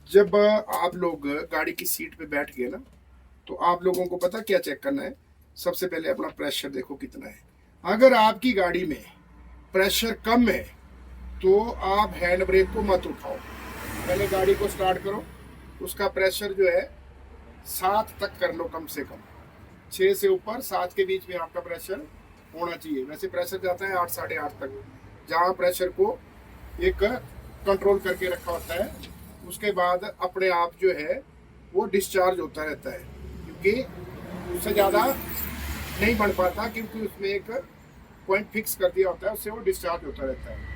जब आप लोग गाड़ी की सीट पे बैठ गए ना, तो आप लोगों को पता क्या चेक करना है। सबसे पहले अपना प्रेशर देखो कितना है। अगर आपकी गाड़ी में प्रेशर कम है तो आप हैंड ब्रेक को मत उठाओ। पहले गाड़ी को स्टार्ट करो, उसका प्रेशर जो है 7 तक कर लो, कम से कम 6 से ऊपर 7 के बीच में आपका प्रेशर होना चाहिए। वैसे प्रेशर जाता है 8 साढ़े 8 तक, जहाँ प्रेशर को एक कंट्रोल करके रखा होता है। उसके बाद अपने आप जो है वो डिस्चार्ज होता रहता है, क्योंकि उससे ज़्यादा नहीं बढ़ पाता, क्योंकि उसमें एक पॉइंट फिक्स कर दिया होता है, उससे वो डिस्चार्ज होता रहता है।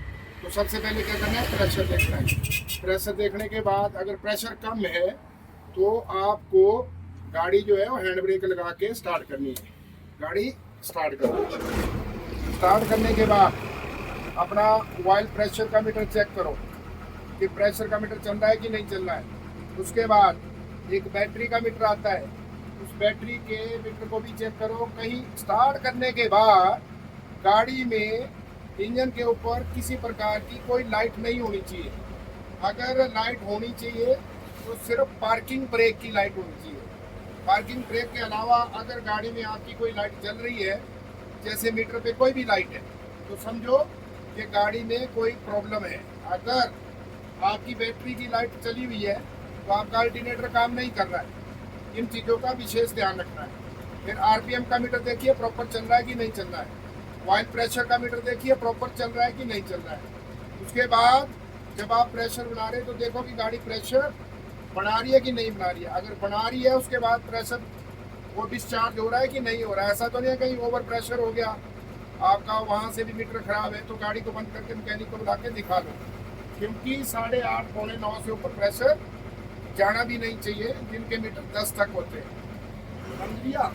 तो सबसे पहले क्या करना है, प्रेशर देखना है। प्रेशर देखने के बाद अगर प्रेशर कम है तो आपको गाड़ी जो है वो हैंड ब्रेक लगा के स्टार्ट करनी है। गाड़ी स्टार्ट करो। स्टार्ट करने के बाद अपना ऑयल प्रेशर का मीटर चेक करो कि प्रेशर का मीटर चल रहा है कि नहीं चल रहा है। उसके बाद एक बैटरी का मीटर आता है, उस बैटरी के मीटर को भी चेक करो। कहीं स्टार्ट करने के बाद गाड़ी में इंजन के ऊपर किसी प्रकार की कोई लाइट नहीं होनी चाहिए। अगर लाइट होनी चाहिए तो सिर्फ पार्किंग ब्रेक की लाइट होनी चाहिए। पार्किंग ब्रेक के अलावा अगर गाड़ी में आपकी कोई लाइट जल रही है, जैसे मीटर पे कोई भी लाइट है, तो समझो कि गाड़ी में कोई प्रॉब्लम है। अगर आपकी बैटरी की लाइट चली हुई है तो आपका अल्टरनेटर काम नहीं कर रहा है। इन चीज़ों का विशेष ध्यान रखना है। फिर आरपीएम का मीटर देखिए प्रॉपर चल रहा है कि नहीं चल रहा है। ऑयल प्रेशर का मीटर देखिए प्रॉपर चल रहा है कि नहीं चल रहा है। उसके बाद जब आप प्रेशर बना रहे हैं तो देखो कि गाड़ी प्रेशर बना रही है कि नहीं बना रही है। अगर बना रही है उसके बाद प्रेशर वो डिस्चार्ज हो रहा है कि नहीं हो रहा है। ऐसा तो नहीं है कहीं ओवर प्रेशर हो गया आपका, वहाँ से भी मीटर खराब है, तो गाड़ी को बंद करके मैकेनिक को बुला के दिखा लो, क्योंकि 8:30 पौने 9 से ऊपर प्रेशर जाना भी नहीं चाहिए, जिनके मीटर 10 तक होते हैं। समझ लिया।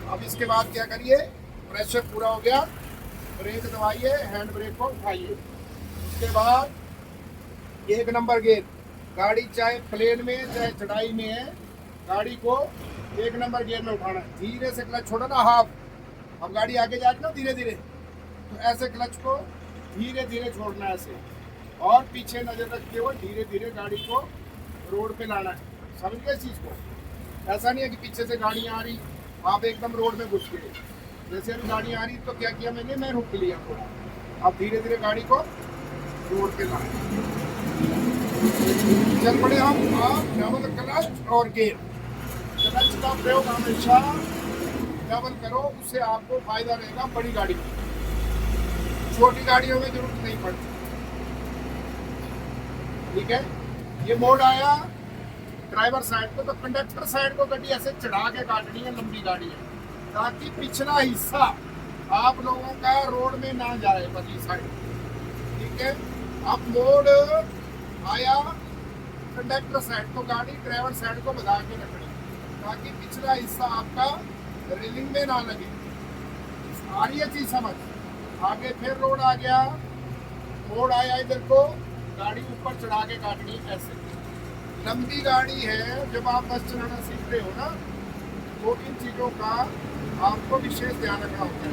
अब इसके बाद क्या करिए, प्रेशर पूरा हो गया, ब्रेक दबाइए, हैंड ब्रेक को उठाइए। उसके बाद 1 नंबर गेयर, गाड़ी चाहे प्लेन में चाहे चढ़ाई में है, गाड़ी को 1 नंबर गियर में उठाना है। धीरे से क्लच छोड़ो ना, हाफ। अब गाड़ी आगे जाएगी ना धीरे धीरे, तो ऐसे क्लच को धीरे धीरे छोड़ना है ऐसे, और पीछे नजर रखते हुए धीरे धीरे गाड़ी को रोड पे लाना है। समझ गए इस चीज को। ऐसा नहीं है कि पीछे से गाड़ी आ रही आप एकदम रोड में घुस गए। जैसे अभी गाड़ी आ रही तो क्या किया मैंने, मैं रुक लिया थोड़ा। अब धीरे धीरे गाड़ी को रोड पे लाना। चल पड़े हम। आप डबल क्लच और गेयर, क्लच का प्रयोग हमेशा डबल करो, उससे आपको फायदा रहेगा बड़ी गाड़ी में। छोटी गाड़ियों में जरूरत नहीं पड़ती। ठीक है। ये मोड आया ड्राइवर साइड को, तो कंडक्टर साइड को गाड़ी ऐसे चढ़ा के काटनी है, लंबी गाड़ी है, ताकि पिछला हिस्सा आप लोगों का रोड में ना जाए, पतली साइड। ठीक है। अब मोड आया कंडक्टर साइड, तो गाड़ी ड्राइवर साइड को बढ़ा के रखनी, ताकि पिछला हिस्सा आपका रेलिंग में ना लगे। आ रही है चीज समझ। आगे फिर रोड आ गया, मोड़ आया इधर को, गाड़ी ऊपर चढ़ा के काटनी ऐसे। लंबी गाड़ी है, जब आप बस चलाना सीख रहे हो ना, तो इन चीज़ों का आपको विशेष ध्यान रखना होता है।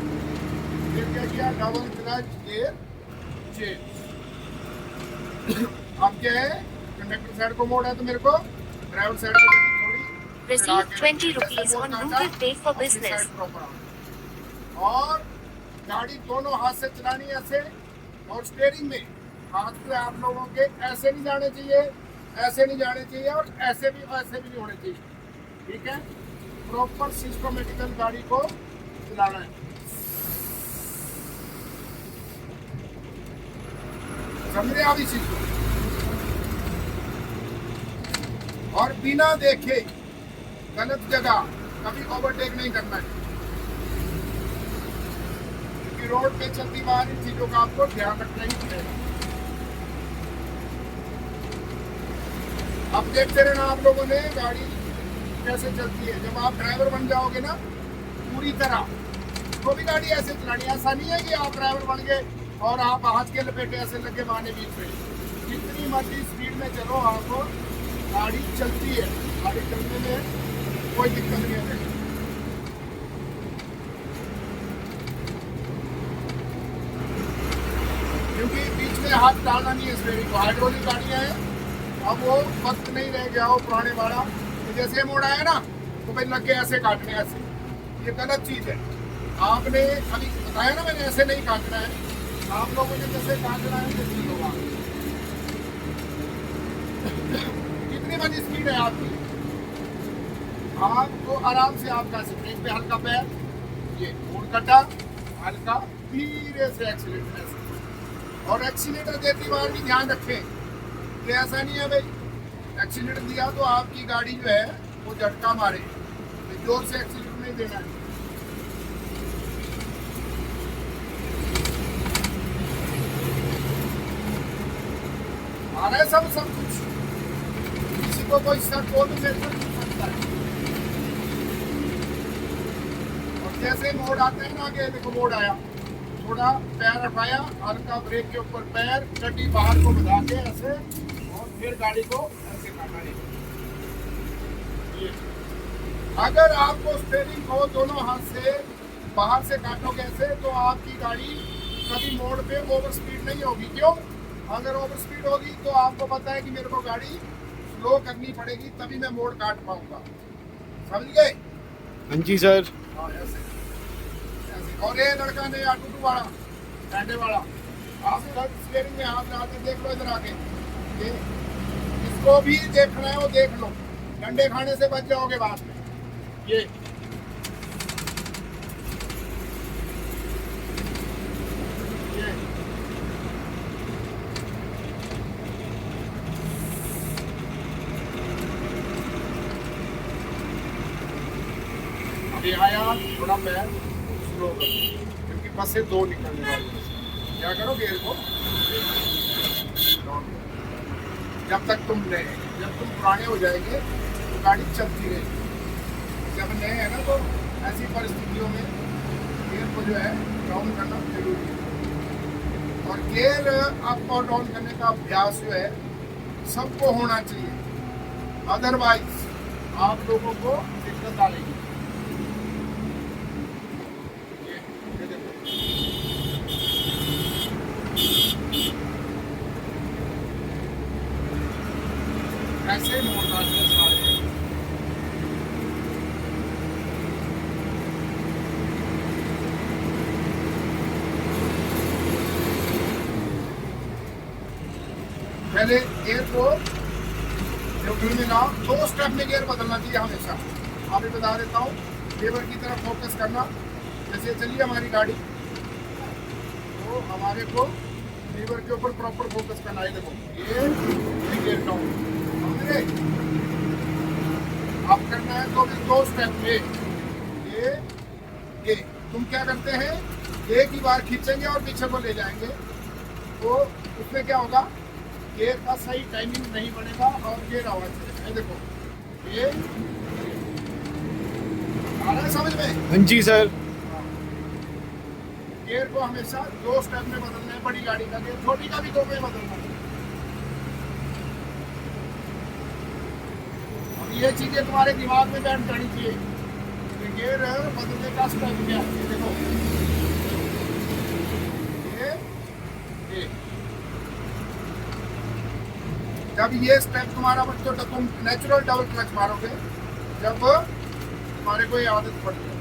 फिर क्या किया, डबल क्लच गियर चेंज। अब क्या है, कंडक्टर साइड को मोड़ है तो मेरे को ड्राइवर साइड को थोड़ी Receive 20 rupees on Google Pay for business. और गाड़ी दोनों हाथ से चलानी है ऐसे, और स्टीयरिंग में हाथ से आप लोगों के ऐसे नहीं जाने चाहिए, ऐसे नहीं जाने चाहिए, और ऐसे भी नहीं होने चाहिए। ठीक है। प्रॉपर सिस्टमेटिकल गाड़ी को चलाना है। समझ रहे आप इस चीज को। और बिना देखे गलत जगह कभी ओवरटेक नहीं करना है, क्योंकि रोड पे चलती बार इन चीजों का आपको ध्यान रखना ही पड़ेगा। अब देखते रहना आप लोगों ने गाड़ी कैसे चलती है। जब आप ड्राइवर बन जाओगे ना पूरी तरह, तो भी गाड़ी ऐसे चलानी। ऐसा नहीं है कि आप ड्राइवर बन गए और आप हाथ के लपेटे ऐसे लगे मारने बीच में। जितनी मर्जी स्पीड में चलो, आपको गाड़ी चलती है, गाड़ी चलने में कोई दिक्कत नहीं है। क्योंकि बीच में हाथ डालना नहीं है स्टीयरिंग को। हाइड्रोलिक गाड़ियाँ हैं, अब वो वक्त नहीं रह गया, वो पुराने वाला तो जैसे मोड़ आया ना तो भाई लग के ऐसे काटने, ऐसे ये गलत चीज है। आपने अभी बताया ना मैंने, ऐसे नहीं काटना है, आप लोगों ने जैसे काटना है तो ठीक होगा। कितनी बड़ी स्पीड है आपकी, आपको आराम से आपका ब्रेक पे हल्का पैर, ये मोड़ कटा, हल्का धीरे से एक्सीलेटर ऐसे। और एक्सीलेटर देती बार भी ध्यान रखें कि ऐसा नहीं है भाई एक्सीलेटर दिया तो आपकी गाड़ी जो है वो झटका मारे, तो जोर से एक्सीलेटर नहीं देना है। आ रहा है सब कुछ, किसी को कोई शक हो तो मेरे को पूछ सकता है। और जैसे मोड़ आते हैं ना, आगे देखो मोड़ आया, थोड़ा पैर हटाया, हल्का ब्रेक के ऊपर पैर, चड्डी बाहर को बढ़ा के ऐसे, और फिर गाड़ी को ऐसे काटना है। अगर आपको स्टीयरिंग को दोनों हाथ से बाहर से काटोगे ऐसे तो आपकी गाड़ी कभी मोड़ पे ओवर स्पीड नहीं होगी। क्यों? अगर ओवर स्पीड होगी तो आपको पता है कि मेरे को गाड़ी स्लो करनी पड़ेगी, तभी मैं मोड़ काट पाऊंगा। समझ गए? हाँ जी सर। हाँ ऐसे ऐसे। और ये लड़का ने टूटू वाला डंडे वाला, आप स्टीयरिंग में हाथ लगा के देख लो इधर आके, ये इसको भी देखना है, वो देख लो, डंडे खाने से बच जाओगे बाद में। ये अभी आया, थोड़ा पैर स्लो करो क्योंकि बस से दो निकलने वाली है। क्या करो, गेयर को जब तक तुम नए, जब तुम पुराने हो जाएंगे तो गाड़ी चलती रहेगी। जब नए है ना तो ऐसी परिस्थितियों में गियर को जो है डाउन करना जरूरी है। और गियर अप और डाउन करने का अभ्यास जो है सबको होना चाहिए, अदरवाइज आप लोगों को दिक्कत आएगी। ऐसे मोड़ना है सारे। पहले गियर को जो घूम में ना, 2 स्टेप में गियर बदलना चाहिए हमेशा। आप भी बता देता हूँ, लीवर की तरफ फोकस करना। जैसे चलिए हमारी गाड़ी, तो हमारे को लीवर के ऊपर प्रॉपर फोकस करना है। देखो ये गियर डाउन, आप करना है तो 2 स्टेप में ये तुम क्या करते हैं, एक ही बार खींचेंगे और पीछे को ले जाएंगे, तो उसमें क्या होगा, गियर का सही टाइमिंग नहीं बनेगा और गियर आवाज चलेगा। देखो ये आ रहा है समझ में? हाँ जी सर। गियर को हमेशा 2 स्टेप में बदलना है, बड़ी गाड़ी का गियर, छोटी का भी 2 में बदलना है। ये चीजें तुम्हारे दिमाग में बैठ जानी चाहिए। गियर बदलने का स्टेप क्या है, देखो ये जब ये स्टेप तुम्हारा बच्चों तो तुम नेचुरल डबल क्लच मारोगे, जब तुम्हारे को ये आदत पड़ जाए।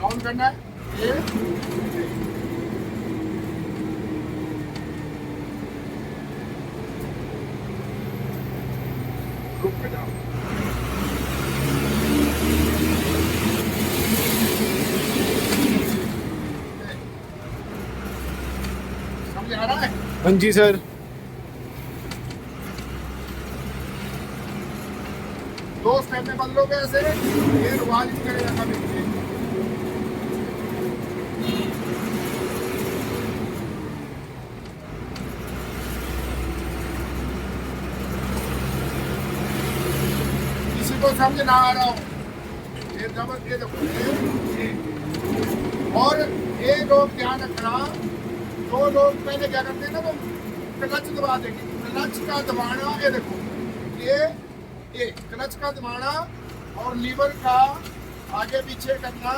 डाउन करना है, ये रुक जाओ। समझ आ रहा है? हाँ जी सर। 2 स्टेप में बदलोगे ऐसे, ये आवाज नहीं करेगा कभी। किसी को समझ ना आ रहा हो, ये जबरदस्त, ये देखो। और ये लोग ध्यान रखना, जो लोग पहले क्या करते हैं ना, वो क्लच दबा देंगे। क्लच का दबाना, ये देखो ये क्लच का दबाना और लीवर का आगे पीछे करना,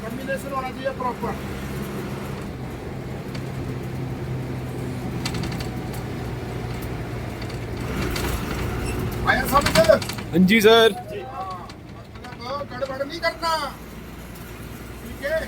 कॉम्बिनेशन होना चाहिए प्रॉपर। आया समझ? हाँ जी सर। मतलब गड़बड़ नहीं करना, ठीक है।